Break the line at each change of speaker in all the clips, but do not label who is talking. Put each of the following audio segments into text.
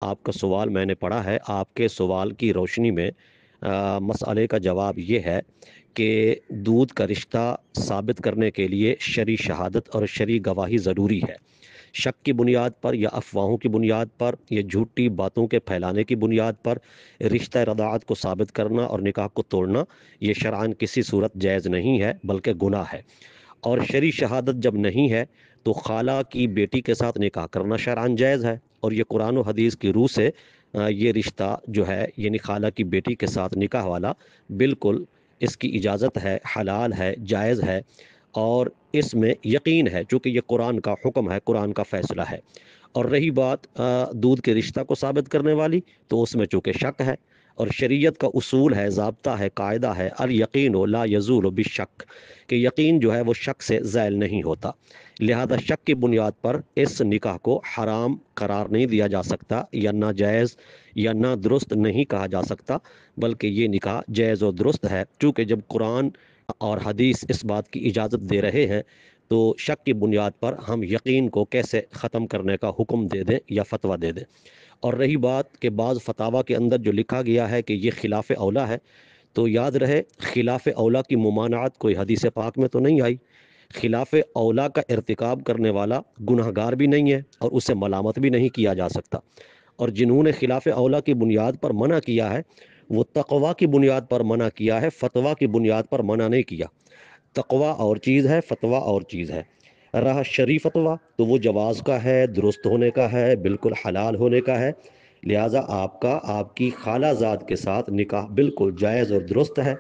آپ کا سوال میں نے پڑھا ہے، آپ کے سوال کی روشنی میں مسئلے کا جواب یہ ہے کہ دودھ کا رشتہ ثابت کرنے کے لیے شرعی شہادت اور شرعی گواہی ضروری ہے۔ شک کی بنیاد پر یا افواہوں کی بنیاد پر یا جھوٹی باتوں کے پھیلانے کی بنیاد پر رشتہ رضاعت کو ثابت کرنا اور نکاح کو توڑنا یہ شرعاً کسی صورت جائز نہیں ہے بلکہ گناہ ہے۔ اور شرعی شہادت جب نہیں ہے تو خالہ کی بیٹی کے ساتھ نکاح کرنا شرعاً جائز ہے، اور یہ قرآن و حدیث کی روح سے یہ رشتہ جو ہے یعنی خالہ کی بیٹی کے ساتھ نکاح والا بالکل اس کی اجازت ہے، حلال ہے، جائز ہے، اور اس میں یقین ہے چونکہ یہ قرآن کا حکم ہے، قرآن کا فیصلہ ہے۔ اور رہی بات دودھ کے رشتہ کو ثابت کرنے والی، تو اس میں چونکہ شک ہے، اور شریعت کا اصول ہے، ضابطہ ہے، قاعدہ ہے، الیقین لا یزول بالشک، کہ یقین جو ہے وہ شک سے زائل نہیں ہوتا، لہذا شک کی بنیاد پر اس نکاح کو حرام قرار نہیں دیا جا سکتا یا ناجائز یا نہ درست نہیں کہا جا سکتا، بلکہ یہ نکاح جائز و درست ہے، چونکہ جب قرآن اور حدیث اس بات کی اجازت دے رہے ہیں تو شک کی بنیاد پر ہم یقین کو کیسے ختم کرنے کا حکم دے دیں یا فتویٰ دے دیں۔ اور رہی بات کہ بعض فتاویٰ کے اندر جو لکھا گیا ہے کہ یہ خلاف اولا ہے، تو یاد رہے خلاف اولا کی ممانعت کوئی حدیث پاک میں تو نہیں آئی۔ خلاف اولا کا ارتکاب کرنے والا گناہ گار بھی نہیں ہے اور اسے ملامت بھی نہیں کیا جا سکتا، اور جنہوں نے خلاف اولا کی بنیاد پر منع کیا ہے وہ تقوی کی بنیاد پر منع کیا ہے، فتویٰ کی بنیاد پر منع نہیں کیا۔ تقوی اور چیز ہے، فتویٰ اور چیز ہے۔ رہا شرعی فتویٰ تو وہ جواز کا ہے، درست ہونے کا ہے، بالکل حلال ہونے کا ہے، لہٰذا آپ کا آپ کی خالہ زاد کے ساتھ نکاح بالکل جائز اور درست ہے،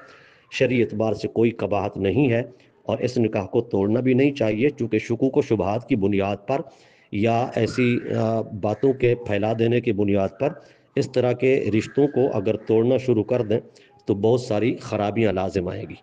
شرعی اعتبار سے کوئی قباحت نہیں ہے، اور اس نکاح کو توڑنا بھی نہیں چاہیے، چونکہ شکوک و شبہات کی بنیاد پر یا ایسی باتوں کے پھیلا دینے کی بنیاد پر اس طرح کے رشتوں کو اگر توڑنا شروع کر دیں تو بہت ساری خرابیاں لازم آئیں گی۔